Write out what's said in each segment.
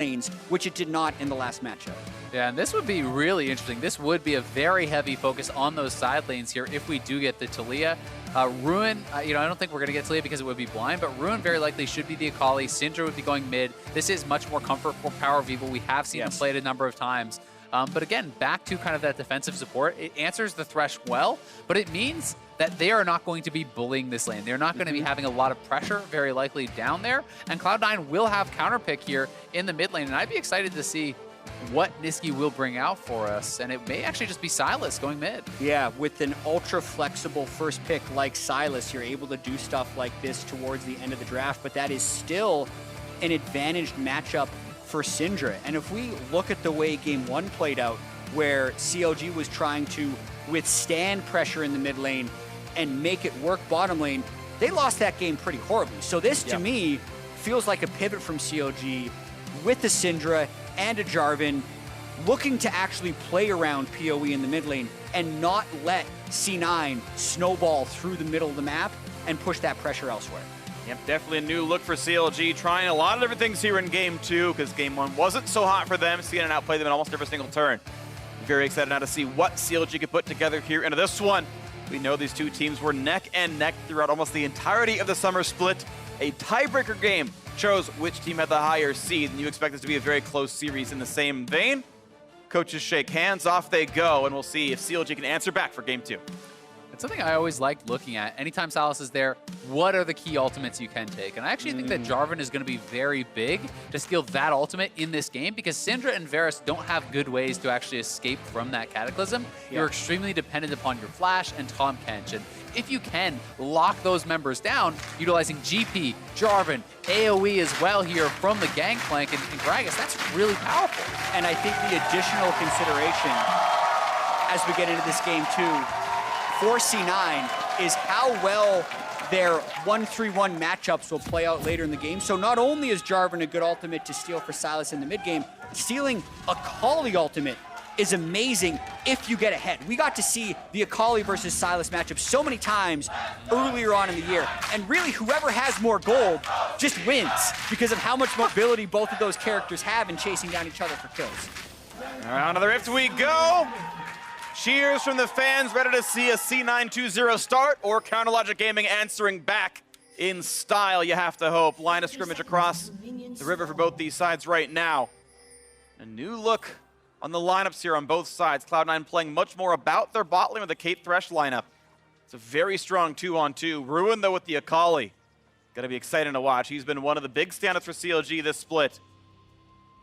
lanes, which it did not in the last matchup. Yeah, and this would be really interesting. This would be a very heavy focus on those side lanes here if we do get the Taliyah. Ruin, I don't think we're going to get Taliyah because it would be blind, but Ruin very likely should be the Akali. Syndra would be going mid. This is much more comfort for PowerOfEvil. We have seen him play it a number of times. But again, back to kind of that defensive support. It answers the Thresh well, but it means that they are not going to be bullying this lane. They're not going to be having a lot of pressure, very likely down there. And Cloud9 will have counterpick here in the mid lane. And I'd be excited to see what Nisky will bring out for us. And it may actually just be Sylas going mid. Yeah, with an ultra flexible first pick like Sylas, you're able to do stuff like this towards the end of the draft, but that is still an advantaged matchup for Syndra. And if we look at the way Game 1 played out, where CLG was trying to withstand pressure in the mid lane and make it work bottom lane, they lost that game pretty horribly. So this, to me, feels like a pivot from CLG with a Syndra and a Jarvan looking to actually play around PoE in the mid lane and not let C9 snowball through the middle of the map and push that pressure elsewhere. Yep, definitely a new look for CLG, trying a lot of different things here in Game 2, because Game 1 wasn't so hot for them. CNN outplayed them in almost every single turn. Very excited now to see what CLG could put together here into this one. We know these two teams were neck and neck throughout almost the entirety of the summer split. A tiebreaker game shows which team had the higher seed, and you expect this to be a very close series in the same vein. Coaches shake hands, off they go, and we'll see if CLG can answer back for Game 2. It's something I always liked looking at. Anytime Sylas is there, what are the key ultimates you can take? And I actually think that Jarvan is going to be very big to steal that ultimate in this game, because Syndra and Varus don't have good ways to actually escape from that Cataclysm. You're extremely dependent upon your Flash and Tahm Kench. And if you can lock those members down, utilizing GP, Jarvan, AoE as well here from the Gangplank and Gragas, that's really powerful. And I think the additional consideration as we get into this game too, for C9 is how well their 1-3-1 matchups will play out later in the game. So not only is Jarvan a good ultimate to steal for Sylas in the mid game, stealing Akali ultimate is amazing if you get ahead. We got to see the Akali versus Sylas matchup so many times earlier on in the year, and really whoever has more gold just wins because of how much mobility both of those characters have in chasing down each other for kills. Around to the Rift we go. Cheers from the fans, ready to see a C9 2-0 start, or Counterlogic Gaming answering back in style, you have to hope. Line of scrimmage across the river for both these sides right now. A new look on the lineups here on both sides. Cloud9 playing much more about their bot lane with the Kate Thresh lineup. It's a very strong 2-on-2. Ruin, though, with the Akali. Gonna be exciting to watch. He's been one of the big standouts for CLG this split.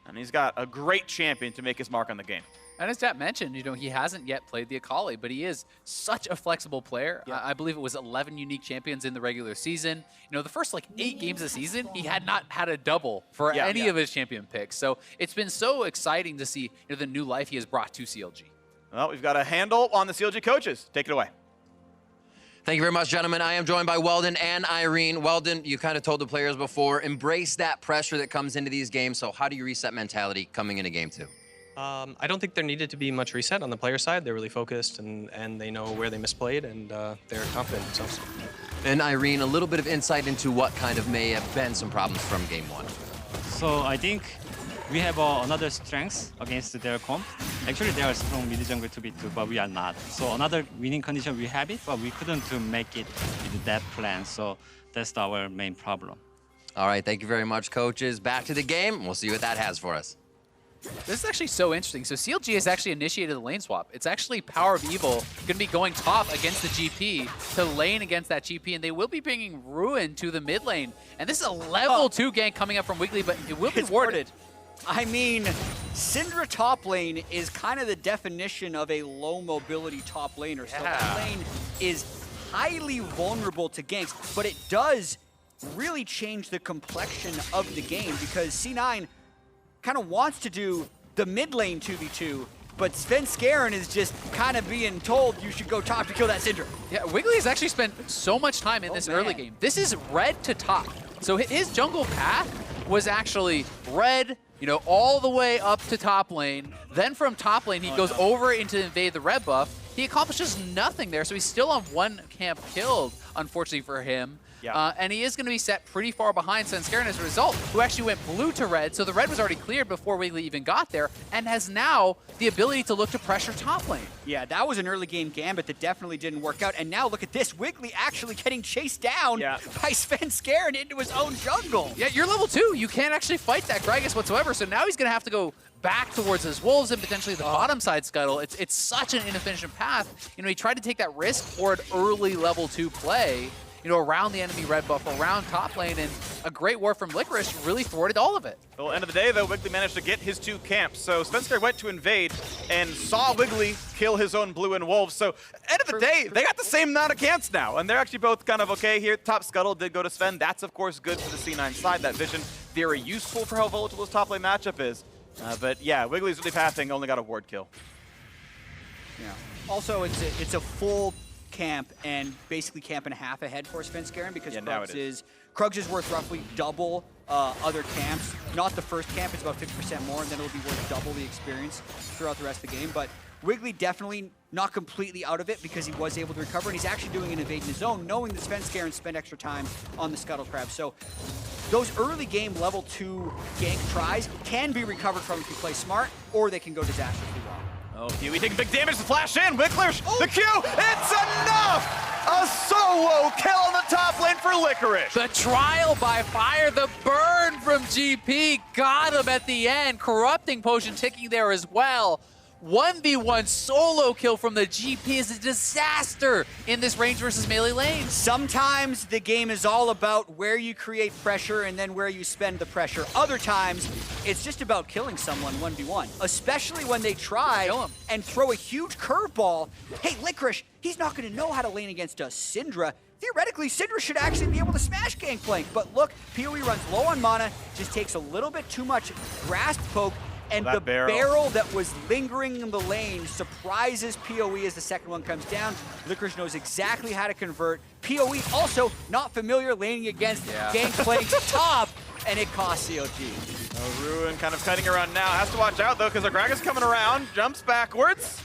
And he's got a great champion to make his mark on the game. And as Jatt mentioned, he hasn't yet played the Akali, but he is such a flexible player. I believe it was 11 unique champions in the regular season. The first 8 games of the season, he had not had a double for any of his champion picks. So it's been so exciting to see the new life he has brought to CLG. Well, we've got a handle on the CLG coaches. Take it away. Thank you very much, gentlemen. I am joined by Weldon and Irene. Weldon, you kind of told the players before, embrace that pressure that comes into these games. So how do you reset mentality coming into Game 2? I don't think there needed to be much reset on the player side. They're really focused, and they know where they misplayed, and they're confident in themselves. And Irene, a little bit of insight into what kind of may have been some problems from Game 1. So I think we have another strength against their comp. Actually, they are strong mid jungle to beat too, but we are not. So another winning condition, we have it, but we couldn't to make it with that plan. So that's our main problem. All right, thank you very much, coaches. Back to the game. We'll see what that has for us. This is actually so interesting. So CLG has actually initiated the lane swap. It's actually PowerOfEvil going to be going top against the GP to lane against that GP, and they will be bringing Ruin to the mid lane. And this is a level 2 gank coming up from Wiggily, but it will be warded. I mean, Syndra top lane is kind of the definition of a low mobility top laner. So that lane is highly vulnerable to ganks, but it does really change the complexion of the game, because C9 kind of wants to do the mid lane 2v2, but Svenskeren is just kind of being told you should go top to kill that Syndra. Yeah, Wiggily has actually spent so much time in this early game. This is red to top. So his jungle path was actually red, all the way up to top lane. Then from top lane, he goes over into invade the red buff. He accomplishes nothing there, so he's still on 1 camp killed, unfortunately for him. Yeah. And he is going to be set pretty far behind Svenskeren as a result, who actually went blue to red, so the red was already cleared before Wiggily even got there, and has now the ability to look to pressure top lane. Yeah, that was an early game gambit that definitely didn't work out, and now look at this, Wiggily actually getting chased down by Svenskeren into his own jungle. Yeah, you're level 2. You can't actually fight that Gragas whatsoever, so now he's going to have to go back towards his wolves and potentially the bottom side scuttle. It's such an inefficient path. You know, he tried to take that risk for an early level 2 play, you know, around the enemy red buff, around top lane, and a great war from Licorice really thwarted all of it. Well, end of the day, though, Wiggily managed to get his 2 camps. So Svenskeren went to invade and saw Wiggily kill his own blue and wolves. So end of the day, they got the same amount of camps now, and they're actually both kind of okay here. Top scuttle did go to Sven. That's, of course, good for the C9 side. That vision, very useful for how volatile this top lane matchup is. But yeah, Wiggly's really pathing, only got a ward kill. Yeah. Also, it's a full camp and basically camp and a half ahead for Svenskeren because Krugs is worth roughly double other camps. Not the first camp, it's about 50% more, and then it'll be worth double the experience throughout the rest of the game. But Wiggily definitely not completely out of it because he was able to recover, and he's actually doing an evade in his own, knowing that Svenskeren spent extra time on the Scuttle Crab. So those early game level 2 gank tries can be recovered from if you play smart, or they can go disastrously wrong. Oh, Huey taking big damage to flash in. Wiggler, the Q, it's enough! A solo kill on the top lane for Licorice. The trial by fire, the burn from GP, got him at the end. Corrupting potion ticking there as well. 1v1 solo kill from the GP is a disaster in this range versus melee lane. Sometimes the game is all about where you create pressure and then where you spend the pressure. Other times, it's just about killing someone 1v1, especially when they try and throw a huge curveball. Hey, Licorice, he's not going to know how to lane against a Syndra. Theoretically, Syndra should actually be able to smash Gangplank, but look, PoE runs low on mana, just takes a little bit too much grasp poke, and the barrel that was lingering in the lane surprises PoE as the second one comes down. Licorice knows exactly how to convert. PoE also not familiar laning against Gangplank's top, and it costs CLG. Oh, Ruin kind of cutting around now. Has to watch out, though, because the Gragas coming around, jumps backwards.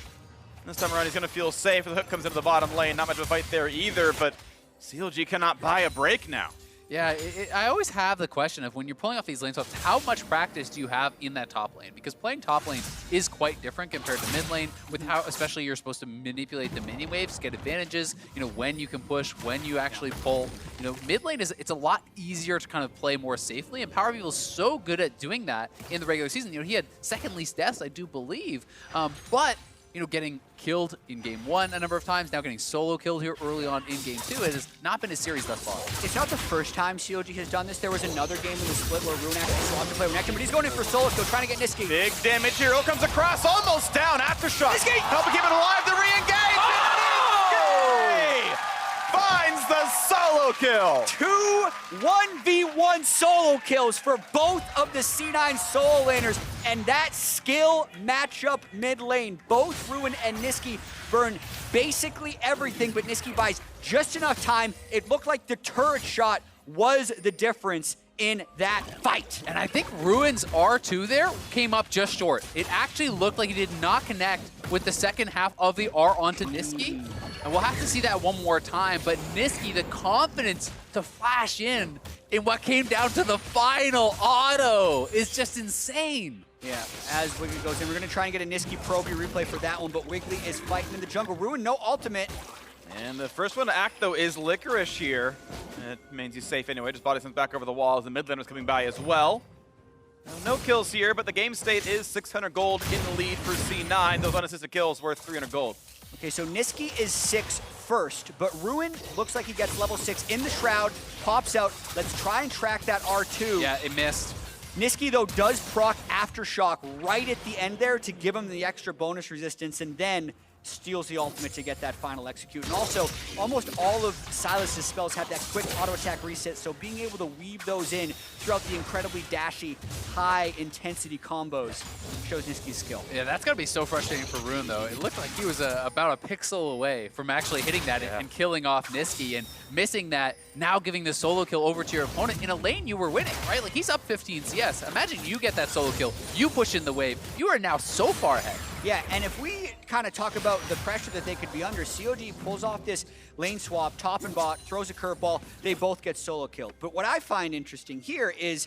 This time around, he's going to feel safe. The hook comes into the bottom lane. Not much of a fight there either, but CLG cannot buy a break now. Yeah, I always have the question of when you're pulling off these lane swaps, how much practice do you have in that top lane? Because playing top lane is quite different compared to mid lane, with how especially you're supposed to manipulate the mini waves, get advantages, you know, when you can push, when you actually pull. You know, mid lane it's a lot easier to kind of play more safely, and PowerOfEvil is so good at doing that in the regular season. You know, he had second least deaths, I do believe, but you know, getting killed in game 1 a number of times, now getting solo killed here early on in game 2. It has not been his series thus far. It's not the first time CLG has done this. There was another game in the split where Ruin actually swapped to play with Nectar, but he's going in for solo kill, trying to get Nisky. Big damage here. Hill comes across, almost down. Aftershock. Nisky helping keep it alive. The re-engage. Nisky finds the solo kill. 2 1v1 solo kills for both of the C9 solo laners, and that skill matchup mid lane. Both Ruin and Nisky burn basically everything, but Nisky buys just enough time. It looked like the turret shot was the difference in that fight. And I think Ruin's R2 there came up just short. It actually looked like he did not connect with the second half of the R onto Nisky. And we'll have to see that one more time, but Nisky, the confidence to flash in what came down to the final auto is just insane. Yeah, as Wiggily goes in, we're going to try and get a Nisky Proby replay for that one, but Wiggily is fighting in the jungle. Ruin, no ultimate. And the first one to act, though, is Licorice here. It means he's safe anyway. Just body sends back over the wall as the mid laner's coming by as well. No kills here, but the game state is 600 gold in the lead for C9. Those unassisted kills worth 300 gold. Okay, so Nisky is 6 first, but Ruin looks like he gets level 6 in the Shroud, pops out. Let's try and track that R2. Yeah, it missed. Nisky, though, does proc Aftershock right at the end there to give him the extra bonus resistance, and then steals the ultimate to get that final execute. And also, almost all of Sylas' spells have that quick auto attack reset, so being able to weave those in throughout the incredibly dashy, high intensity combos shows Nisky's skill. Yeah, that's gotta be so frustrating for Ruin, though. It looked like he was about a pixel away from actually hitting that and killing off Nisky, and missing that, now giving the solo kill over to your opponent in a lane you were winning, right? Like, he's up 15 CS. Imagine you get that solo kill, you push in the wave, you are now so far ahead. Yeah, and if we kind of talk about the pressure that they could be under, CLG pulls off this lane swap, top and bot, throws a curveball, they both get solo killed. But what I find interesting here is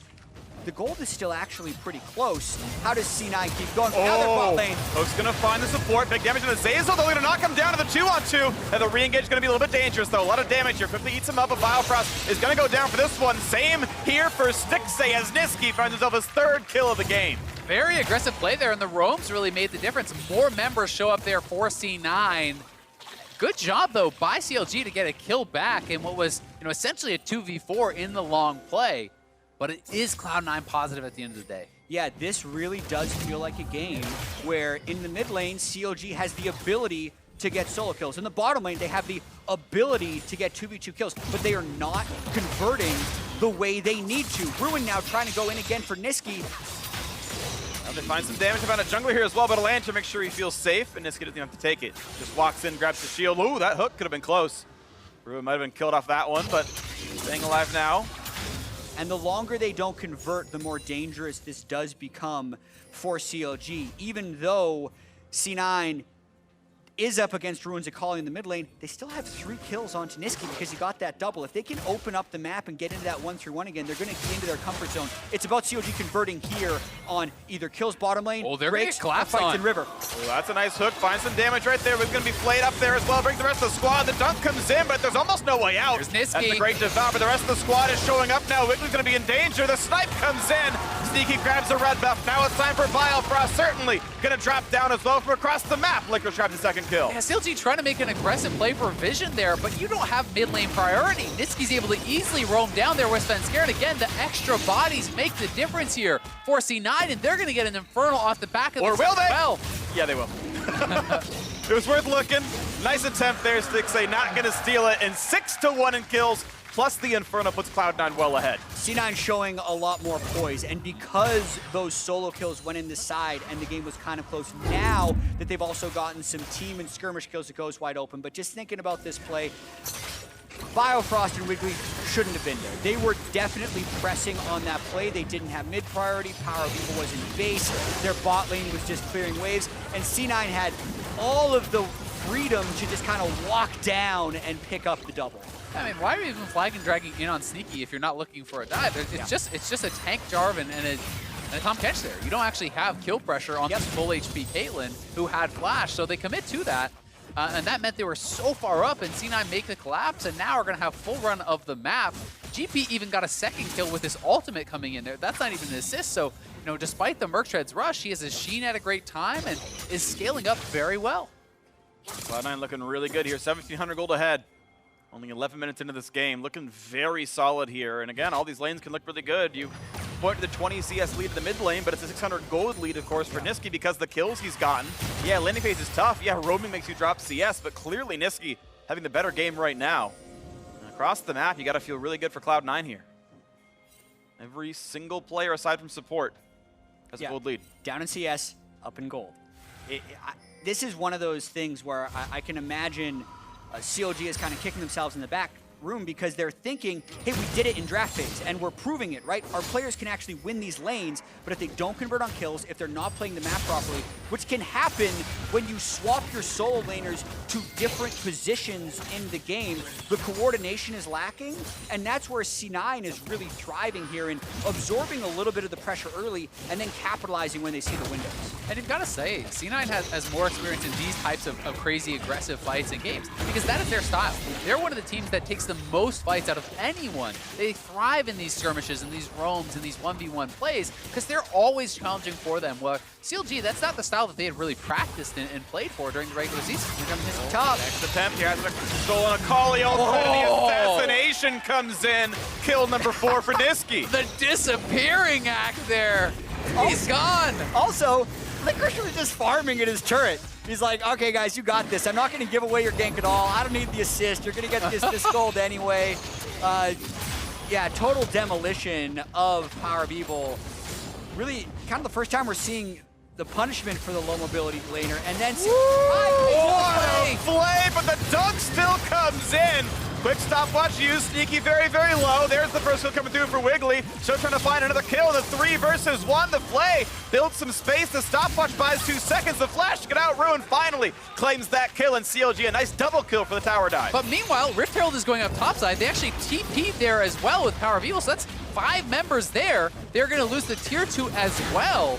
the gold is still actually pretty close. How does C9 keep going? Now they're bot lane. Hook's gonna find the support. Big damage to the Zeyzal. They're gonna knock him down to the 2-on-2. And the re-engage is gonna be a little bit dangerous though. A lot of damage here. Quickly eats him up. But Biofrost is gonna go down for this one. Same here for Stixxay as Nisky finds himself his 3rd kill of the game. Very aggressive play there, and the roams really made the difference. More members show up there for C9. Good job, though, by CLG to get a kill back in what was, essentially a 2v4 in the long play. But it is Cloud9 positive at the end of the day. Yeah, this really does feel like a game where in the mid lane, CLG has the ability to get solo kills. In the bottom lane, they have the ability to get 2v2 kills, but they are not converting the way they need to. Ruin now trying to go in again for Nisky. They find some damage. They found a jungler here as well, but a lantern make sure he feels safe, and Nisky doesn't have to take it. Just walks in, grabs the shield. Ooh, that hook could have been close. Ruin might have been killed off that one, but staying alive now. And the longer they don't convert, the more dangerous this does become for CLG. Even though C9 is up against Ruin's Akali in the mid lane, they still have 3 kills onto Nisky because he got that double. If they can open up the map and get into that 1-3-1 again, they're going to get into their comfort zone. It's about CLG converting here on either kills bottom lane, they're going to collapse fights on in river. Ooh, that's a nice hook. Finds some damage right there. It's going to be flayed up there as well. Brings the rest of the squad. The dunk comes in, but there's almost no way out. There's Nisky. That's a great design, but the rest of the squad is showing up now. Wiggly's going to be in danger. The snipe comes in. Sneaky grabs the red buff. Now it's time for Biofrost. Certainly going to drop down as well from across the map. Licorice grabs the 2nd kill. Yeah, CLG trying to make an aggressive play for vision there, but you don't have mid lane priority. Nisky's able to easily roam down there with Svenskeren. Again, the extra bodies make the difference here for C9, and they're going to get an infernal off the back of Or this will they? spell. Yeah, they will. It was worth looking. Nice attempt there, Stixxay. Not going to steal it. And 6-1 in kills, plus the Inferno puts Cloud9 well ahead. C9 showing a lot more poise, and because those solo kills went in the side and the game was kind of close, now that they've also gotten some team and skirmish kills, it goes wide open. But just thinking about this play, Biofrost and Wiggily shouldn't have been there. They were definitely pressing on that play. They didn't have mid priority. PowerOfEvil was in base. Their bot lane was just clearing waves, and C9 had all of the freedom to just kind of walk down and pick up the double. I mean, why are you even flagging dragging in on Sneaky if you're not looking for a dive? It's just a tank Jarvan and a Tahm Kench there. You don't actually have kill pressure on this full HP Caitlyn who had flash, so they commit to that. And that meant they were so far up, and C9 make the collapse, and now are going to have full run of the map. GP even got a 2nd kill with his ultimate coming in there. That's not even an assist, so despite the Merc Treads rush, he has a Sheen at a great time and is scaling up very well. Cloud9 looking really good here, 1,700 gold ahead. Only 11 minutes into this game, looking very solid here. And again, all these lanes can look really good. You point to the 20 CS lead in the mid lane, but it's a 600 gold lead, of course, for Nisky because the kills he's gotten. Yeah, laning phase is tough. Yeah, roaming makes you drop CS, but clearly Nisky having the better game right now. And across the map, you got to feel really good for Cloud9 here. Every single player aside from support has a gold lead. Down in CS, up in gold. This is one of those things where I can imagine CLG is kind of kicking themselves in the back room because they're thinking, hey, we did it in draft phase and we're proving it, right? Our players can actually win these lanes, but if they don't convert on kills, if they're not playing the map properly, which can happen when you swap your solo laners to different positions in the game, the coordination is lacking, and that's where C9 is really thriving here and absorbing a little bit of the pressure early and then capitalizing when they see the windows. And you've got to say, C9 has more experience in these types of crazy aggressive fights and games because that is their style. They're one of the teams that takes the most fights out of anyone. They thrive in these skirmishes and these roams and these 1v1 plays because they're always challenging for them. Well, CLG, that's not the style that they had really practiced and played for during the regular season. Here comes his top. Next attempt, he has a stolen Akali. The assassination comes in. Kill number 4 for Nisky. The disappearing act there. He's gone. Also, Licorice was just farming at his turret. He's like, okay, guys, you got this. I'm not going to give away your gank at all. I don't need the assist. You're going to get this gold anyway. Yeah, total demolition of PowerOfEvil. Really, kind of the first time we're seeing the punishment for the low mobility laner. And then... What a play, but the dunk still comes in. Quick stopwatch used. Nisqy very, very low. There's the first kill coming through for Wiggily. So trying to find another kill. The 3 versus 1. The play builds some space. The stopwatch buys 2 seconds. The flash to get out. Ruin finally claims that kill. And CLG, a nice double kill for the tower dive. But meanwhile, Rift Herald is going up topside. They actually TP'd there as well with PowerOfEvil, so that's 5 members there. They're going to lose the tier 2 as well.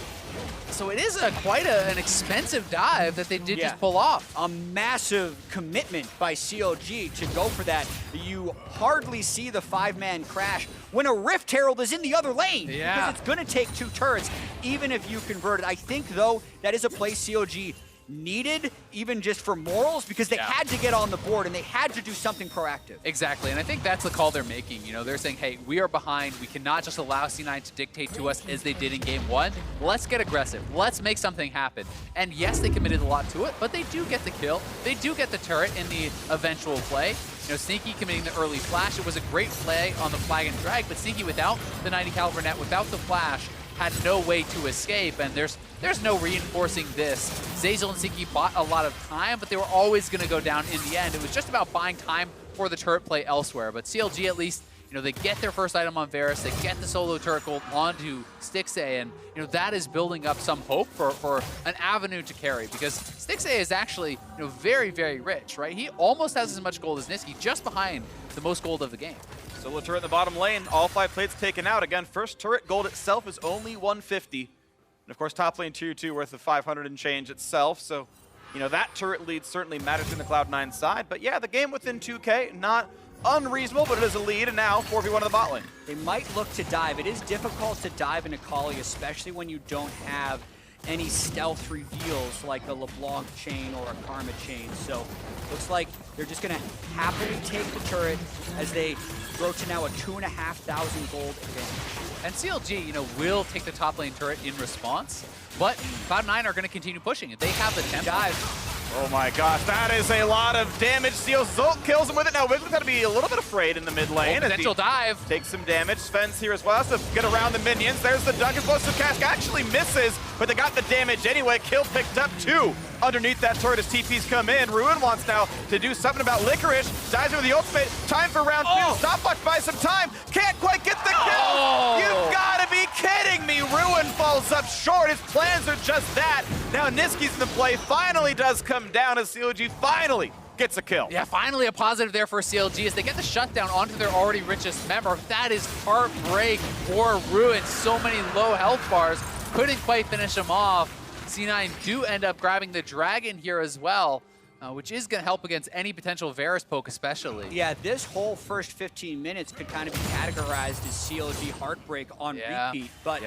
So it is quite an expensive dive that they did just pull off. A massive commitment by CLG to go for that. You hardly see the 5-man crash when a Rift Herald is in the other lane. Yeah. Because it's going to take 2 turrets, even if you convert it. I think, though, that is a play CLG needed, even just for morals, because they had to get on the board and they had to do something proactive. Exactly, and I think that's the call they're making. You know, they're saying, hey, we are behind. We cannot just allow C9 to dictate to us as they did in game 1. Let's get aggressive. Let's make something happen. And yes, they committed a lot to it, but they do get the kill. They do get the turret in the eventual play. You know, Sneaky committing the early flash. It was a great play on the flag and drag, but Sneaky without the 90 caliber net, without the flash, had no way to escape, and there's no reinforcing this. Zeyzal and Nisky bought a lot of time, but they were always going to go down in the end. It was just about buying time for the turret play elsewhere. But CLG, at least, you know, they get their first item on Varus, they get the solo turret gold onto Stixxay, and you know that is building up some hope for an avenue to carry, because Stixxay is actually, you know, very, very rich, right? He almost has as much gold as Nisky, just behind the most gold of the game. Solo turret in the bottom lane, all 5 plates taken out. Again, first turret gold itself is only 150. And of course, top lane tier 2 worth of 500 and change itself. So, you know, that turret lead certainly matters in the Cloud9 side. But yeah, the game within 2K, not unreasonable, but it is a lead, and now 4v1 in the bot lane. They might look to dive. It is difficult to dive in Akali, especially when you don't have any stealth reveals like a LeBlanc chain or a Karma chain. So looks like they're just going to happily take the turret as they grow to now a 2,500 gold advantage. And CLG, you know, will take the top lane turret in response, but Cloud9 are going to continue pushing it. They have the tempo. Dive. Oh my gosh, that is a lot of damage. Zeyzal kills him with it. Now Wiggly's got to be a little bit afraid in the mid lane. Potential dive. Takes some damage. Sven's here as well. Has to get around the minions. There's the dunk. Explosive Cask actually misses, but they got the damage anyway. Kill picked up 2 underneath that turret as TPs come in. Ruin wants now to do something about Licorice. Dives in with the ultimate. Time for round 2. Stopwatch buys some time. Can't quite get the kill. You've got to be kidding me. Ruin falls up short. His plans are just that. Now Nisky's in the play. Finally does come down as CLG finally gets a kill. Yeah, finally a positive there for CLG as they get the shutdown onto their already richest member. That is heartbreak for Ruin. So many low health bars. Couldn't quite finish him off. C9 do end up grabbing the dragon here as well, which is going to help against any potential Varus poke especially. Yeah, this whole first 15 minutes could kind of be categorized as CLG heartbreak on repeat, but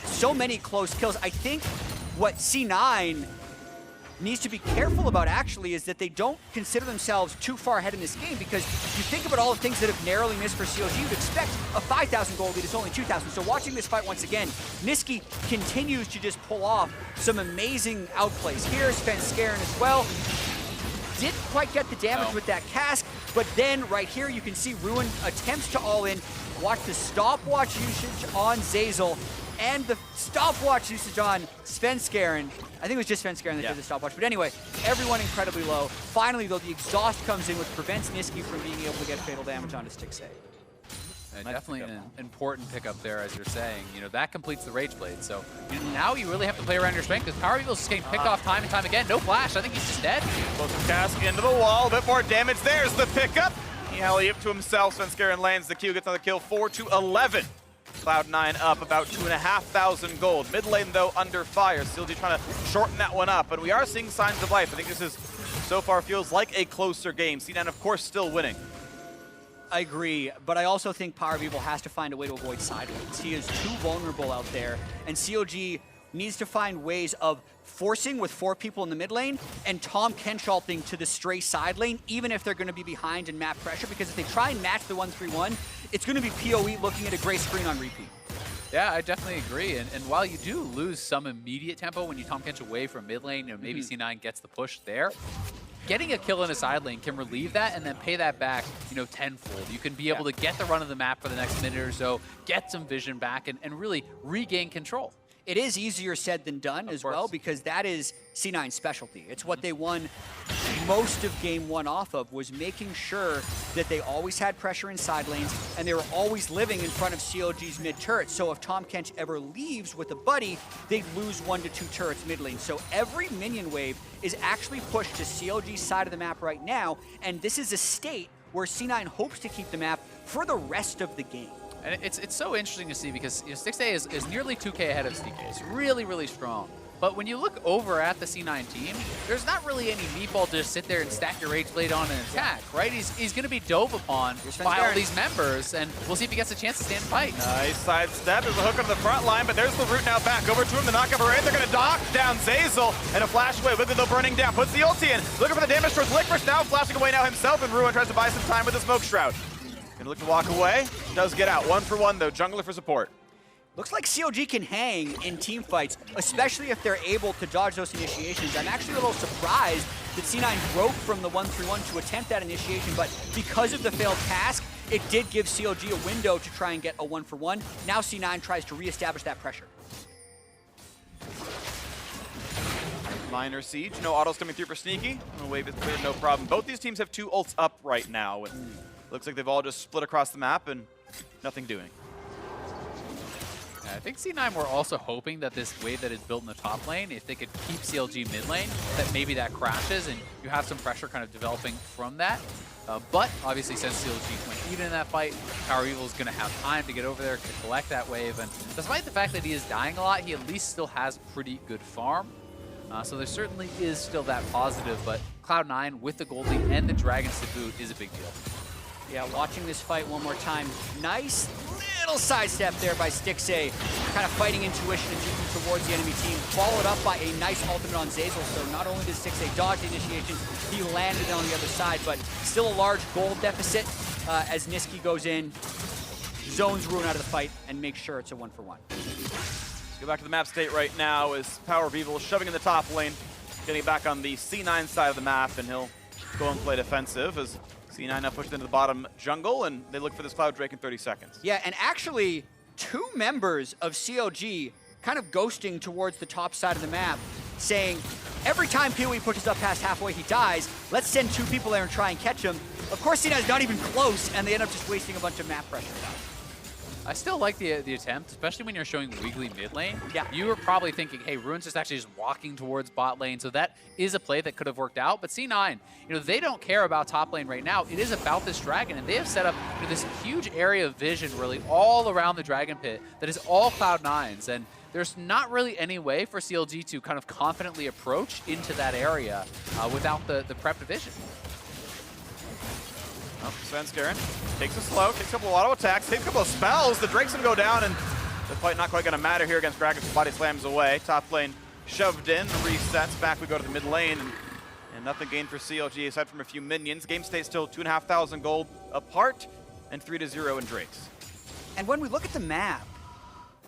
so many close kills. I think what C9 needs to be careful about actually is that they don't consider themselves too far ahead in this game, because you think about all the things that have narrowly missed for CLG, you'd expect a 5,000 gold lead, it's only 2,000. So watching this fight once again, Nisky continues to just pull off some amazing outplays. Here's Svenskeren as well. Didn't quite get the damage with that cask, but then right here you can see Ruin attempts to all in. Watch the stopwatch usage on Zeyzal and the stopwatch usage on Svenskeren. I think it was just Svenskeren that did the stopwatch, but anyway, everyone incredibly low. Finally, though, the exhaust comes in, which prevents Nisky from being able to get fatal damage onto Stixxay. Definitely an important pickup there, as you're saying. You know, that completes the Rage Blade. So now you really have to play around your strength, because PowerOfEvil's just getting picked off time and time again. No flash. I think he's just dead. Explosive Cask into the wall. A bit more damage. There's the pickup. He alley-oop to himself. Svenskeren lands the Q, gets another kill. 4-11. Cloud9 up about 2,500 gold. Mid lane, though, under fire. CLG trying to shorten that one up, but we are seeing signs of life. I think this is, so far, feels like a closer game. C9, of course, still winning. I agree, but I also think PowerOfEvil has to find a way to avoid sideways. He is too vulnerable out there, and CLG needs to find ways of forcing with 4 people in the mid lane and Tahm Kench to the stray side lane, even if they're going to be behind in map pressure, because if they try and match the 1-3-1, it's going to be PoE looking at a gray screen on repeat. Yeah, I definitely agree. And while you do lose some immediate tempo when you Tahm Kench away from mid lane, you know, maybe C9 gets the push there, getting a kill in a side lane can relieve that and then pay that back, you know, tenfold. You can be able to get the run of the map for the next minute or so, get some vision back, and really regain control. it is easier said than done as well, course. because that is C9's specialty. It's what they won most of game 1 off of, was making sure that they always had pressure in side lanes and they were always living in front of CLG's mid turret. So if Tahm Kench ever leaves with a buddy, they'd lose 1 to 2 turrets mid lane. So every minion wave is actually pushed to CLG's side of the map right now, and this is a state where C9 hopes to keep the map for the rest of the game. And it's so interesting to see because Stixxay is nearly 2K ahead of CK. It's really, really strong. But when you look over at the C9 team, there's not really any meatball to just sit there and stack your Rage Blade on and attack, right? He's going to be dove upon by all these members, and we'll see if he gets a chance to stand and fight. Nice sidestep. There's a hook onto the front line, but there's the root now back over to him. The knockup array. They're going to knock down Zeyzal, and a flash away. Wiggily though burning down. Puts the ulti in. Looking for the damage towards Licorice now. Flashing away now himself, and Ruin tries to buy some time with the smoke shroud. Gonna look to walk away. Does get out. 1 for 1 though. Jungler for support. Looks like CLG can hang in team fights, especially if they're able to dodge those initiations. I'm actually a little surprised that C9 broke from the 1-3-1 to attempt that initiation, but because of the failed task, it did give CLG a window to try and get a 1-for-1. Now C9 tries to reestablish that pressure. Minor siege. No autos coming through for Sneaky. Wave is cleared, no problem. Both these teams have 2 ults up right now. And looks like they've all just split across the map and nothing doing. I think C9 were also hoping that this wave that is built in the top lane, if they could keep CLG mid lane, that maybe that crashes and you have some pressure kind of developing from that. But obviously since CLG went even in that fight, PowerOfEvil is going to have time to get over there to collect that wave. And despite the fact that he is dying a lot, he at least still has pretty good farm. So there certainly is still that positive, but Cloud9 with the Goldie and the Dragons to boot is a big deal. Yeah, watching this fight one more time. Nice little sidestep there by Stixxay. Kind of fighting intuition and juking towards the enemy team. Followed up by a nice ultimate on Zeyzal. So not only did Stixxay dodge the initiation, he landed on the other side, but still a large gold deficit as Nisky goes in, zones Ruin out of the fight, and makes sure it's a 1-for-1. Let's go back to the map state right now as PowerOfEvil is shoving in the top lane, getting back on the C9 side of the map, and he'll go and play defensive as C9 now pushed into the bottom jungle, and they look for this Cloud Drake in 30 seconds. Yeah, and actually, 2 members of CLG kind of ghosting towards the top side of the map, saying, every time PoE pushes up past halfway, he dies. Let's send 2 people there and try and catch him. Of course, C9's not even close, and they end up just wasting a bunch of map pressure. I still like the attempt, especially when you're showing Wiggily mid lane. Yeah. You were probably thinking, hey, Ruin's just actually just walking towards bot lane, so that is a play that could have worked out. But C9, they don't care about top lane right now. It is about this dragon, and they have set up this huge area of vision really all around the dragon pit that is all Cloud9's. And there's not really any way for CLG to kind of confidently approach into that area without the prepped vision. Oh, Svenskeren takes it slow, takes a couple of auto attacks, takes a couple of spells. The Drake's gonna go down, and the fight not quite gonna matter here against Gragas. Body slams away. Top lane shoved in, resets. Back we go to the mid lane, and nothing gained for CLG aside from a few minions. Game state still 2,500 gold apart, and 3-0 in Drakes. And when we look at the map,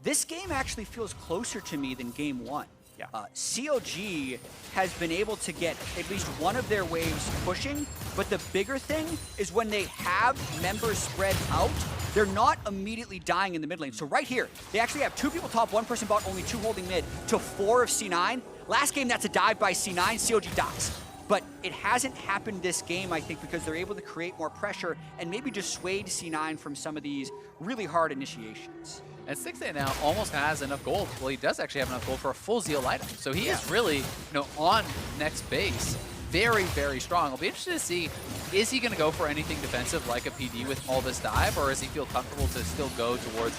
this game actually feels closer to me than game 1. Yeah. CLG has been able to get at least one of their waves pushing, but the bigger thing is when they have members spread out, they're not immediately dying in the mid lane. So right here, they actually have 2 people top, 1 person bot, only 2 holding mid, to 4 of C9. Last game, that's a dive by C9, CLG dies. But it hasn't happened this game, I think, because they're able to create more pressure and maybe dissuade C9 from some of these really hard initiations. And Stixxay now almost has enough gold. Well, he does actually have enough gold for a full Zeal item. So he is really, on next base. Very, very strong. I'll be interested to see, is he going to go for anything defensive like a PD with all this dive, or does he feel comfortable to still go towards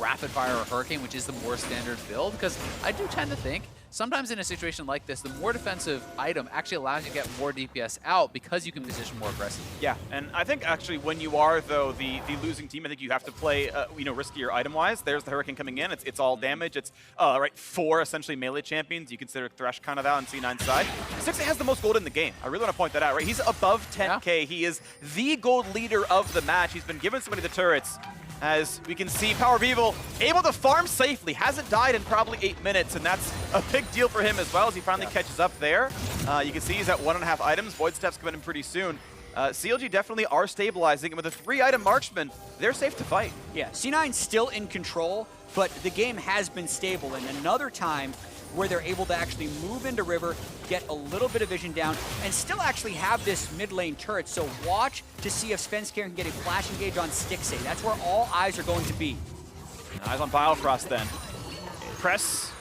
rapid fire or hurricane, which is the more standard build? Because I do tend to think sometimes in a situation like this, the more defensive item actually allows you to get more DPS out because you can position more aggressively. Yeah, and I think actually when you are, though, the losing team, I think you have to play, riskier item-wise. There's the Hurricane coming in. It's all damage. It's, 4 essentially melee champions. You consider Thresh kind of out on C9 side. Stixxay has the most gold in the game. I really want to point that out, right? He's above 10K. Yeah. He is the gold leader of the match. He's been given so many of the turrets. As we can see, PowerOfEvil able to farm safely, hasn't died in probably 8 minutes, and that's a big deal for him as well as he finally catches up there. You can see he's at 1.5 items. Void Step's coming in pretty soon. CLG definitely are stabilizing, and with a 3-item marksman, they're safe to fight. Yeah, C9's still in control but the game has been stable, and another time where they're able to actually move into river, get a little bit of vision down, and still actually have this mid lane turret. So watch to see if Svenskeren can get a flash engage on Stixxay. That's where all eyes are going to be. Eyes on Biofrost then. Press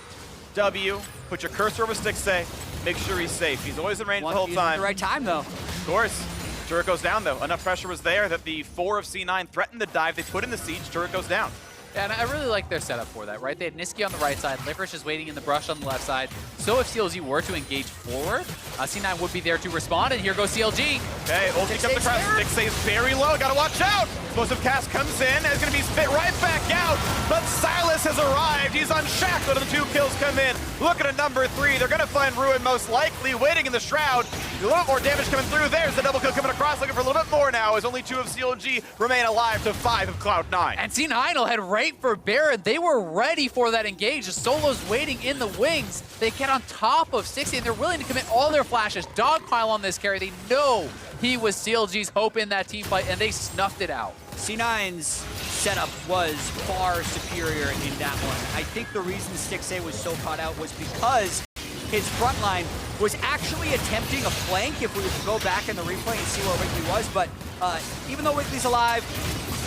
W, put your cursor over Stixxay, make sure he's safe. He's always in range the whole time. At the right time, though. Of course. Turret goes down, though. Enough pressure was there that the 4 of C9 threatened the dive. They put in the siege, turret goes down. Yeah, and I really like their setup for that, right? They had Nisky on the right side, Licorice is waiting in the brush on the left side. So if CLG were to engage forward, C9 would be there to respond, and here goes CLG. Okay, ulti comes across. Stixxay is very low, gotta watch out! Explosive cast comes in, and is gonna be spit right back out, but Sylas has arrived. He's unshackled, and the 2 kills come in. Look at a number 3. They're gonna find Ruin most likely, waiting in the shroud. A little bit more damage coming through. There's the double kill coming across, looking for a little bit more now, as only 2 of CLG remain alive to 5 of Cloud9. And C9 will head right for Baron. They were ready for that engage. The solo's waiting in the wings. They get on top of Stixxay, and they're willing to commit all their flashes. Dogpile on this carry. They know he was CLG's hope in that team fight, and they snuffed it out. C9's setup was far superior in that one. I think the reason Stixxay was so caught out was because his front line was actually attempting a flank if we were to go back in the replay and see where Wiggily was, but even though Wiggly's alive,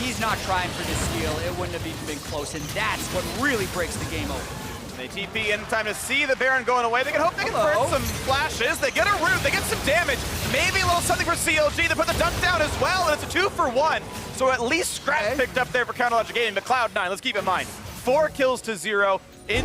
he's not trying for this steal. It wouldn't have even been close, and that's what really breaks the game open. They TP in time to see the Baron going away. They can hope they can burn some flashes. They get a root, they get some damage. Maybe a little something for CLG. They put the dunk down as well, and it's a 2 for 1. So at least scratch picked up there for CounterLogic Gaming, but Cloud9, let's keep in mind, 4 kills to 0,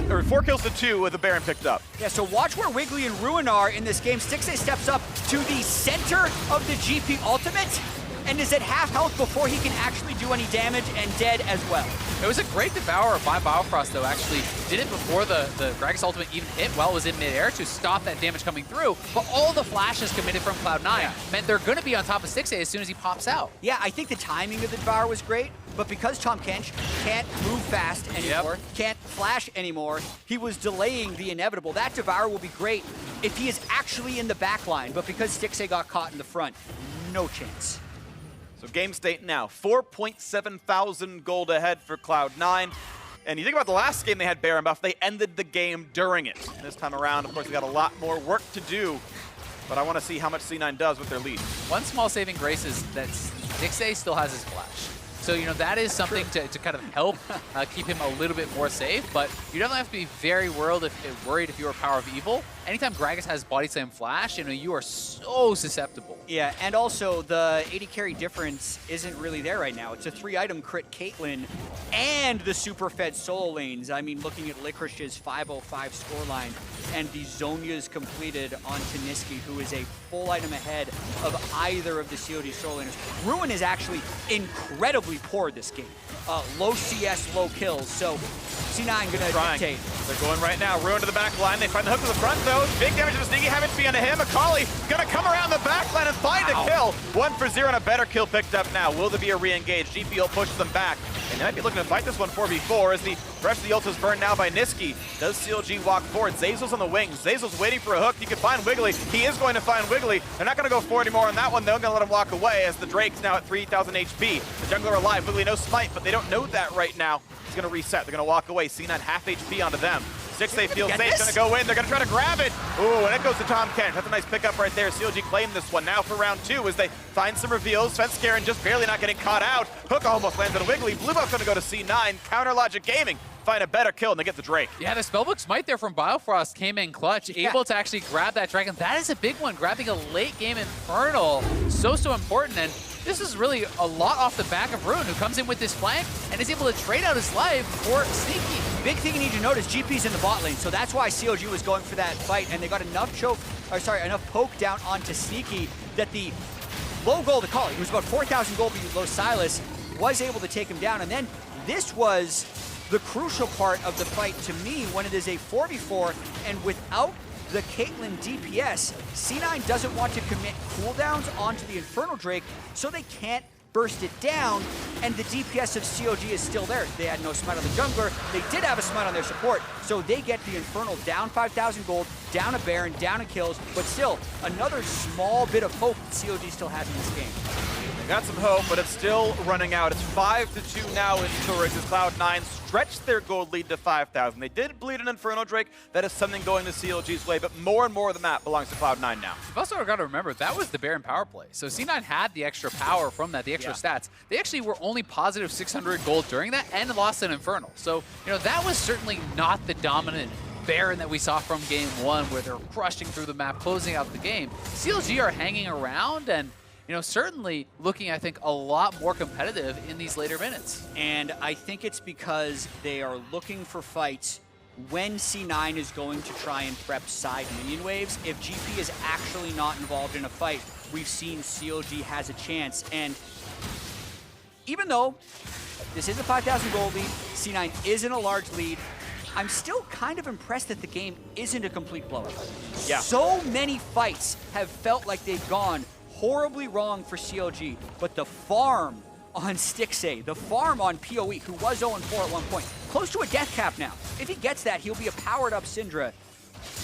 or 4 kills to 2 with the Baron picked up. Yeah, so watch where Wiggily and Ruin are in this game. Stixxay steps up to the center of the GP ultimate and is at half health before he can actually do any damage, and dead as well. It was a great devour by Biofrost, though, actually. Did it before the Gragas ultimate even hit while it was in midair to stop that damage coming through. But all the flashes committed from Cloud9 meant they're going to be on top of Stixxay as soon as he pops out. Yeah, I think the timing of the devour was great, but because Tahm Kench can't move fast anymore, can't flash anymore, he was delaying the inevitable. That devour will be great if he is actually in the back line, but because Stixxay got caught in the front, no chance. So game state now, 4.7 thousand gold ahead for Cloud9. And you think about the last game they had Baron buff, they ended the game during it. And this time around, of course, they got a lot more work to do. But I want to see how much C9 does with their lead. One small saving grace is that Stixxay still has his flash. So, you know, that is something to kind of help keep him a little bit more safe, but you definitely have to be very worried if you are PowerOfEvil. Anytime Gragas has Body Slam Flash, you know, you are so susceptible. Yeah, and also the 80 carry difference isn't really there right now. It's a 3-item crit Caitlyn and the super fed solo lanes. I mean, looking at Licorice's 505 scoreline and the Zhonya's completed onto Nisky, who is a full item ahead of either of the COD solo laners. Ruin is actually incredibly poor this game. Low CS, low kills, so C9 gonna dictate. They're going right now. Ruin to the back line. They find the hook to the front, though. Big damage to the Sneaky. Haven't be onto him. Akali gonna come around the back line and find a kill. 1 for 0 and a better kill picked up now. Will there be a re-engage? GPL pushes them back. And they might be looking to fight this one 4v4 as the rest of the ult is burned now by Nisky. Does CLG walk forward? Zeyzal's on the wings. Zeyzal's waiting for a hook. He can find Wiggily. He is going to find Wiggily. They're not going to go forward anymore on that one. They're going to let him walk away as the Drake's now at 3,000 HP. The jungler alive. Wiggily no smite, but they don't know that right now. He's going to reset. They're going to walk away. C9 half HP onto them. Stixxay feels safe, gonna go in, they're gonna try to grab it. Ooh, and it goes to Tahm Kench. That's a nice pickup right there. CLG claimed this one. Now for round 2 as they find some reveals. Svenskeren just barely not getting caught out. Hook almost lands on Wiggily. Blue buff's gonna go to C9. CounterLogic Gaming find a better kill and they get the Drake. Yeah, the Spellbook Smite there from Biofrost came in clutch, able to actually grab that Dragon. That is a big one, grabbing a late game Infernal. So important, and this is really a lot off the back of Ruin, who comes in with this flank and is able to trade out his life for Sneaky. Big thing you need to notice, GP's in the bot lane, so that's why CLG was going for that fight, and they got enough enough poke down onto Sneaky that the low gold Akali, who was about 4,000 gold below Sylas, was able to take him down. And then this was the crucial part of the fight to me when it is a 4v4, and without the Caitlyn DPS, C9 doesn't want to commit cooldowns onto the Infernal Drake, so they can't burst it down, and the DPS of COG is still there. They had no smite on the jungler. They did have a smite on their support, so they get the Infernal down 5,000 gold, down a Baron, down a kills, but still, another small bit of hope that COG still has in this game. They Got some hope, but it's still running out. It's 5-2 now in turrets as Cloud9 stretched their gold lead to 5,000. They did bleed an Inferno Drake. That is something going the CLG's way, but more and more of the map belongs to Cloud9 now. You've also got to remember, that was the Baron power play. So C9 had the extra power from that, the extra stats. They actually were only positive 600 gold during that and lost an Infernal. So, you know, that was certainly not the dominant Baron that we saw from game 1 where they're crushing through the map, closing out the game. CLG are hanging around and, you know, certainly looking, I think, a lot more competitive in these later minutes. And I think it's because they are looking for fights when C9 is going to try and prep side minion waves. If GP is actually not involved in a fight, we've seen CLG has a chance. And even though this is a 5,000 gold lead, C9 is in a large lead, I'm still kind of impressed that the game isn't a complete blowout. Yeah. So many fights have felt like they've gone horribly wrong for CLG, but the farm on Stixxay, the farm on PoE, who was 0-4 at one point, close to a death cap now. If he gets that, he'll be a powered-up Syndra.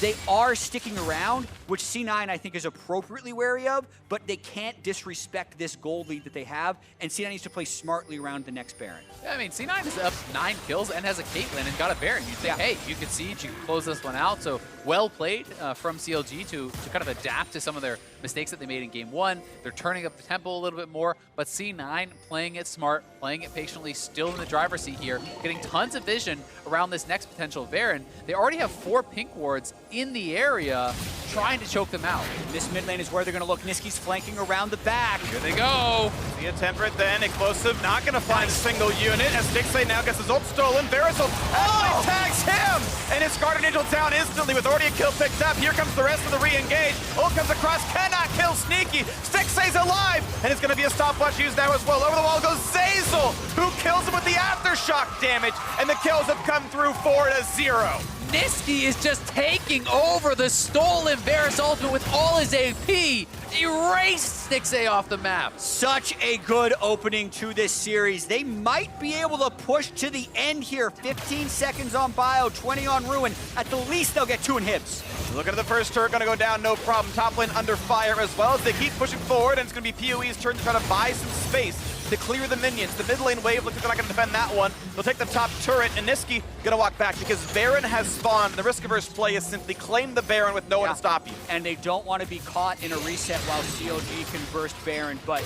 They are sticking around, which C9 I think is appropriately wary of, but they can't disrespect this gold lead that they have, and C9 needs to play smartly around the next Baron. Yeah, I mean, C9 is up 9 kills and has a Caitlyn and got a Baron. You'd think, hey, you could siege, you could close this one out. So well played from CLG to kind of adapt to some of their mistakes that they made in game 1. They're turning up the tempo a little bit more, but C9 playing it smart, playing it patiently, still in the driver's seat here, getting tons of vision around this next potential Baron. They already have 4 pink wards in the area trying to choke them out. This mid lane is where they're going to look. Nisky's flanking around the back. Here they go. The temperate then, explosive, not going to find a single unit as Stixxay now gets his ult stolen. Varus actually tags him, and his Guardian Angel down instantly with already a kill picked up. Here comes the rest of the re-engage. Ult comes across, cannot kill Sneaky. Stixxay's alive, and it's going to be a stopwatch used now as well. Over the wall goes Zeyzal, who kills him with the aftershock damage, and the kills have come through 4-0. Nisky is just taking over the stolen Varus ultimate with all his AP. Erased Stixxay off the map. Such a good opening to this series. They might be able to push to the end here. 15 seconds on Bio, 20 on Ruin. At the least, they'll get 2 inhibs. Looking at the first turret, gonna go down, no problem. Top lane under fire as well as they keep pushing forward, and it's gonna be PoE's turn to try to buy some space to clear the minions. The mid lane wave looks like they're not gonna defend that one. They'll take the top turret, and Nisky gonna walk back because Baron has spawned. The risk-averse play is simply claim the Baron with no one to stop you. And they don't want to be caught in a reset while CLG can burst Baron, but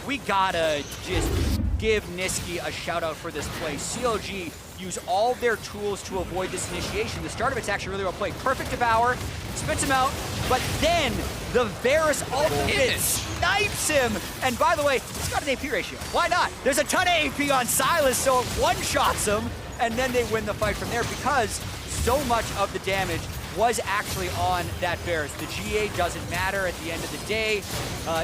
we gotta just give Nisky a shout out for this play. CLG use all their tools to avoid this initiation. The start of it's actually really well played. Perfect devour, spits him out, but then the Varus ultimate snipes him. And by the way, he's got an AP ratio. Why not? There's a ton of AP on Sylas, so it one-shots him, and then they win the fight from there because so much of the damage was actually on that Varus. The GA doesn't matter at the end of the day,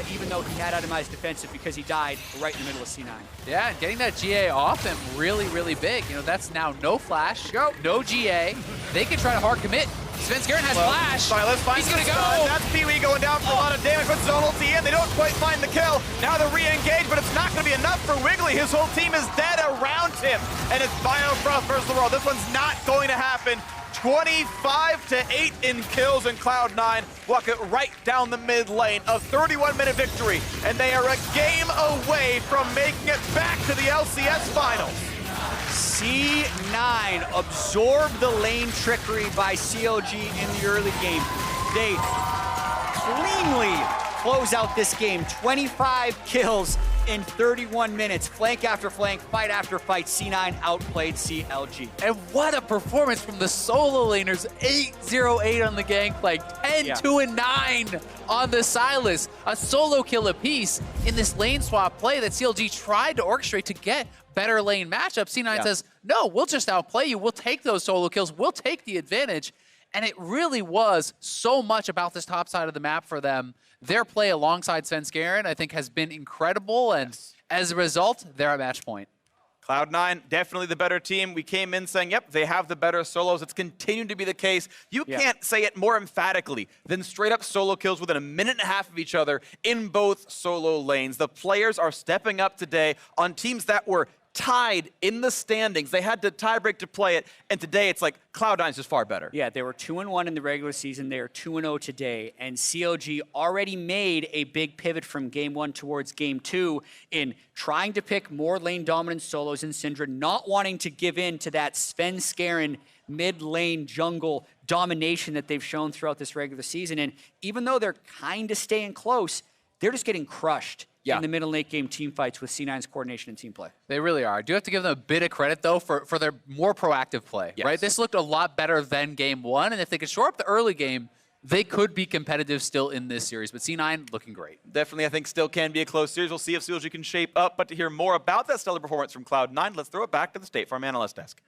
even though he had itemized defensive because he died right in the middle of C9. Yeah, and getting that GA off them really, really big. You know, that's now no flash, no GA. They can try to hard commit. Svenskeren has flash. Sylas finds He's gonna go. go. That's PoE going down for a lot of damage. Puts his own ulti in. They don't quite find the kill. Now they're re-engaged, but it's not going to be enough for Wiggily. His whole team is dead around him, and it's Biofrost versus the world. This one's not going to happen. 25-8 in kills, and Cloud9 walk it right down the mid lane. A 31-minute victory, and they are a game away from making it back to the LCS finals. C9 absorbed the lane trickery by CLG in the early game. They cleanly close out this game. 25 kills in 31 minutes. Flank after flank, fight after fight. C9 outplayed CLG. And what a performance from the solo laners. 8-0-8 on the Gangplank, 10-2-9 on the Sylas. A solo kill apiece in this lane swap play that CLG tried to orchestrate to get better lane matchup. C9 says, no, we'll just outplay you. We'll take those solo kills. We'll take the advantage. And it really was so much about this top side of the map for them. Their play alongside Svenskeren, I think, has been incredible. And as a result, they're at match point. Cloud9, definitely the better team. We came in saying, yep, they have the better solos. It's continued to be the case. You can't say it more emphatically than straight up solo kills within a minute and a half of each other in both solo lanes. The players are stepping up today on teams that were tied in the standings. They had to tiebreak to play it, and today it's like Cloud9's just far better. Yeah, they were 2-1 in the regular season. They are 2-0 today, and CLG already made a big pivot from Game 1 towards Game 2 in trying to pick more lane dominant solos in Syndra, not wanting to give in to that Svenskeren mid-lane jungle domination that they've shown throughout this regular season. And even though they're kind of staying close, they're just getting crushed in the mid and late game team fights with C9's coordination and team play. They really are. I do have to give them a bit of credit, though, for their more proactive play, right? This looked a lot better than Game 1, and if they could shore up the early game, they could be competitive still in this series. But C9 looking great. Definitely, I think still can be a close series. We'll see if CLG can shape up. But to hear more about that stellar performance from Cloud9, let's throw it back to the State Farm analyst desk.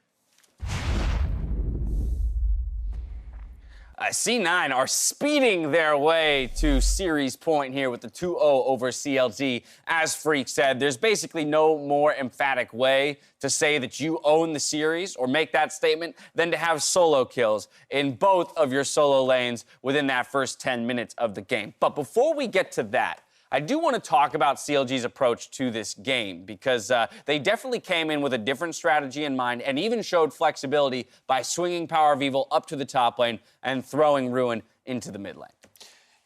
C9 are speeding their way to series point here with the 2-0 over CLG. As Phreak said, there's basically no more emphatic way to say that you own the series or make that statement than to have solo kills in both of your solo lanes within that first 10 minutes of the game. But before we get to that, I do want to talk about CLG's approach to this game because they definitely came in with a different strategy in mind and even showed flexibility by swinging PowerOfEvil up to the top lane and throwing Ruin into the mid lane.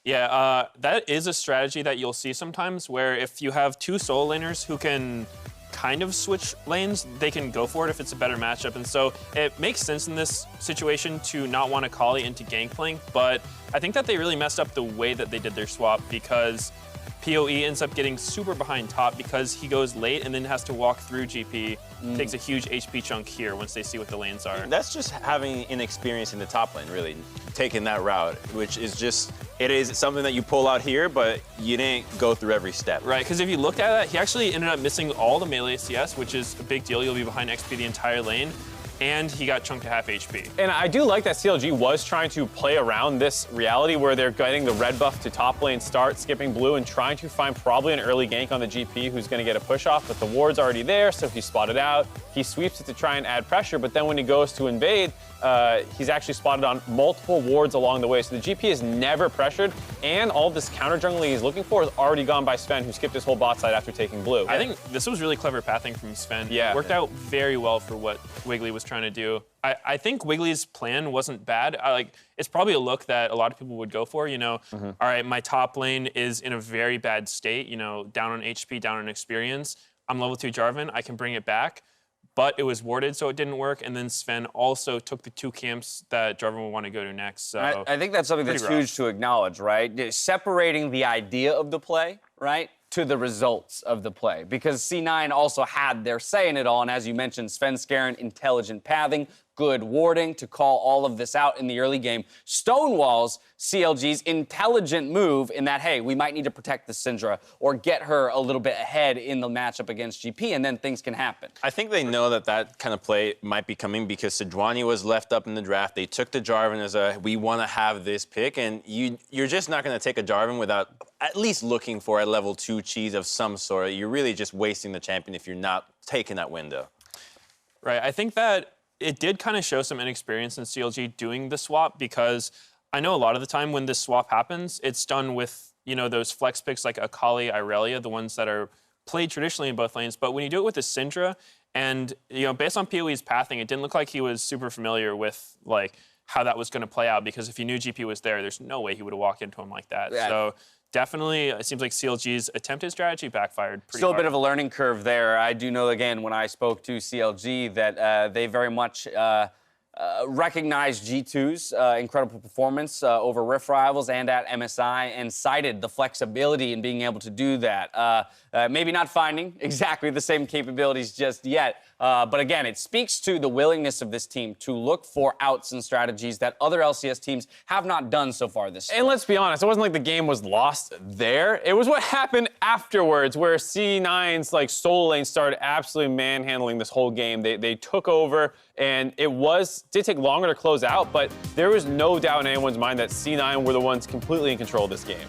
Yeah, that is a strategy that you'll see sometimes where if you have two solo laners who can kind of switch lanes, they can go for it if it's a better matchup. And so it makes sense in this situation to not want to Kali into Gangplank, but I think that they really messed up the way that they did their swap because PoE ends up getting super behind top because he goes late and then has to walk through GP, takes a huge HP chunk here once they see what the lanes are. That's just having inexperience in the top lane, really, taking that route, which is just, it is something that you pull out here, but you didn't go through every step. Right, because if you look at that, he actually ended up missing all the melee CS, which is a big deal. You'll be behind XP the entire lane. And he got chunked to half HP. And I do like that CLG was trying to play around this reality where they're getting the red buff to top lane start, skipping blue, and trying to find probably an early gank on the GP who's going to get a push off, but the ward's already there, so he's spotted out. He sweeps it to try and add pressure, but then when he goes to invade, he's actually spotted on multiple wards along the way, so the GP is never pressured, and all this counter jungling he's looking for is already gone by Sven, who skipped his whole bot side after taking blue. I think this was really clever pathing from Sven. Yeah. It worked out very well for what Wiggily was trying to do. I think Wigglily's plan wasn't bad. It's probably a look that a lot of people would go for, you know, all right, my top lane is in a very bad state, you know, down on HP, down on experience. I'm level 2 Jarvan, I can bring it back. But it was warded, so it didn't work. And then Sven also took the 2 camps that Jarvan would want to go to next. So I think that's something that's huge to acknowledge, right? Separating the idea of the play, right, to the results of the play. Because C9 also had their say in it all. And as you mentioned, Svenskeren, intelligent pathing, good warding to call all of this out in the early game. Stonewalls CLG's intelligent move in that, hey, we might need to protect the Syndra or get her a little bit ahead in the matchup against GP, and then things can happen. I think they know that that kind of play might be coming because Sejuani was left up in the draft. They took the Jarvan as a, we want to have this pick, and you're just not going to take a Jarvan without at least looking for a level 2 cheese of some sort. You're really just wasting the champion if you're not taking that window. Right, I think that it did kind of show some inexperience in CLG doing the swap because I know a lot of the time when this swap happens, it's done with, you know, those flex picks like Akali, Irelia, the ones that are played traditionally in both lanes. But when you do it with the Syndra, and, you know, based on PoE's pathing, it didn't look like he was super familiar with, like, how that was going to play out because if he knew GP was there, there's no way he would have walked into him like that. Yeah. So definitely, it seems like CLG's attempted strategy backfired pretty Still hard. a bit of a learning curve there. I do know, again, when I spoke to CLG, that they very much recognized G2's incredible performance over Rift Rivals and at MSI and cited the flexibility in being able to do that. Maybe not finding exactly the same capabilities just yet, but again, it speaks to the willingness of this team to look for outs and strategies that other LCS teams have not done so far this season. And let's be honest, it wasn't like the game was lost there. It was what happened afterwards where C9's like solo lane started absolutely manhandling this whole game. They took over, and it did take longer to close out, but there was no doubt in anyone's mind that C9 were the ones completely in control of this game.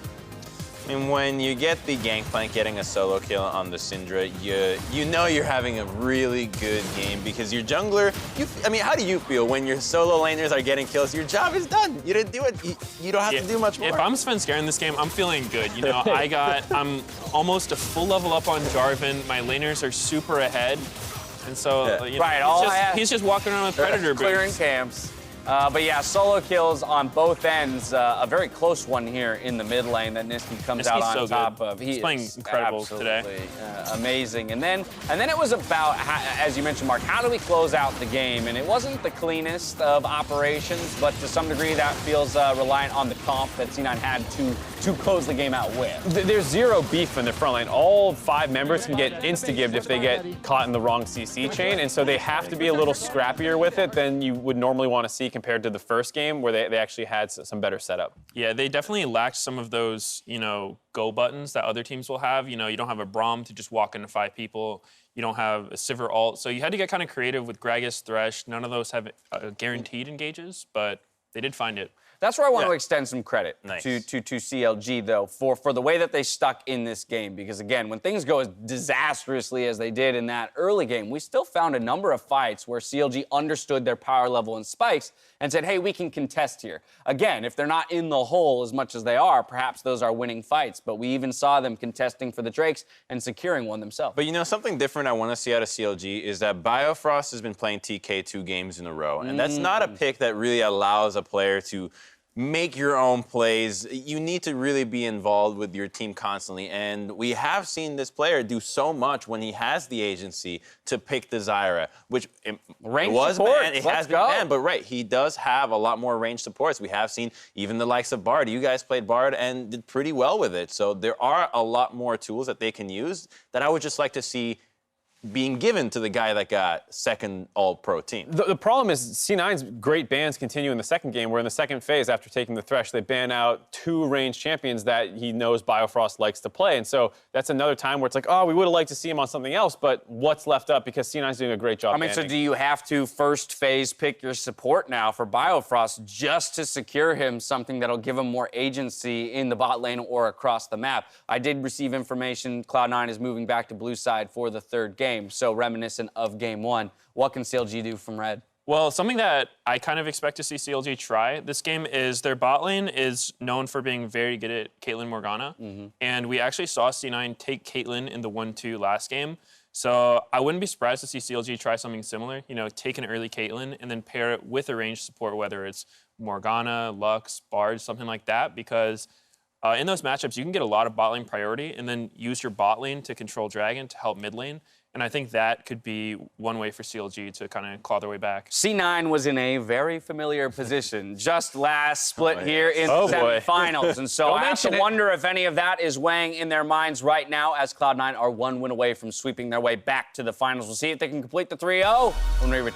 And when you get the Gangplank getting a solo kill on the Syndra, you know you're having a really good game because your jungler, I mean, how do you feel when your solo laners are getting kills? Your job is done. You didn't do it. You don't have to do much more. If I'm Svenskeren in this game, I'm feeling good. You know, I'm almost a full level up on Jarvan. My laners are super ahead. And so, you know, Right, he's just walking around with Predator clearing boots. camps. But yeah, solo kills on both ends. A very close one here in the mid lane that Nisky comes out on so top good. of. He's playing incredible today. Amazing. And then it was about, as you mentioned, Mark, how do we close out the game? And it wasn't the cleanest of operations, but to some degree that feels reliant on the comp that C9 had to close the game out with. There's zero beef in the front line. All 5 members can get insta-gibbed if they get caught in the wrong CC chain, and so they have to be a little scrappier with it than you would normally want to see compared to the first game where they actually had some better setup. Yeah, they definitely lacked some of those, go buttons that other teams will have. You don't have a Braum to just walk into 5 people. You don't have a Sivir ult. So you had to get kind of creative with Gragas, Thresh. None of those have guaranteed engages, but they did find it. That's where I want to extend some credit Nice. to CLG, though, for the way that they stuck in this game. Because, again, when things go as disastrously as they did in that early game, we still found a number of fights where CLG understood their power level and spikes and said, hey, we can contest here. Again, if they're not in the hole as much as they are, perhaps those are winning fights. But we even saw them contesting for the Drakes and securing one themselves. But something different I want to see out of CLG is that Biofrost has been playing TK 2 games in a row. And that's not a pick that really allows a player to make your own plays. You need to really be involved with your team constantly. And we have seen this player do so much when he has the agency to pick the Zyra, which was banned. It has been banned, but he does have a lot more range supports. We have seen even the likes of Bard. You guys played Bard and did pretty well with it. So there are a lot more tools that they can use that I would just like to see being given to the guy that got second all-pro team. The problem is C9's great bans continue in the second game, where in the second phase, after taking the Thresh, they ban out 2 ranged champions that he knows Biofrost likes to play. And so that's another time where it's like, oh, we would have liked to see him on something else, but what's left up? Because C9's doing a great job banning. So do you have to first phase pick your support now for Biofrost just to secure him something that'll give him more agency in the bot lane or across the map? I did receive information Cloud9 is moving back to blue side for the third game. So reminiscent of game 1. What can CLG do from red? Well, something that I kind of expect to see CLG try this game is their bot lane is known for being very good at Caitlyn Morgana. And we actually saw C9 take Caitlyn in the 1-2 last game. So I wouldn't be surprised to see CLG try something similar, take an early Caitlyn and then pair it with a ranged support, whether it's Morgana, Lux, Bard, something like that, because in those matchups, you can get a lot of bot lane priority and then use your bot lane to control Dragon to help mid lane. And I think that could be one way for CLG to kind of claw their way back. C9 was in a very familiar position just last split here in the semifinals. And so I have to wonder if any of that is weighing in their minds right now as Cloud9 are 1 win away from sweeping their way back to the finals. We'll see if they can complete the 3-0 when we return.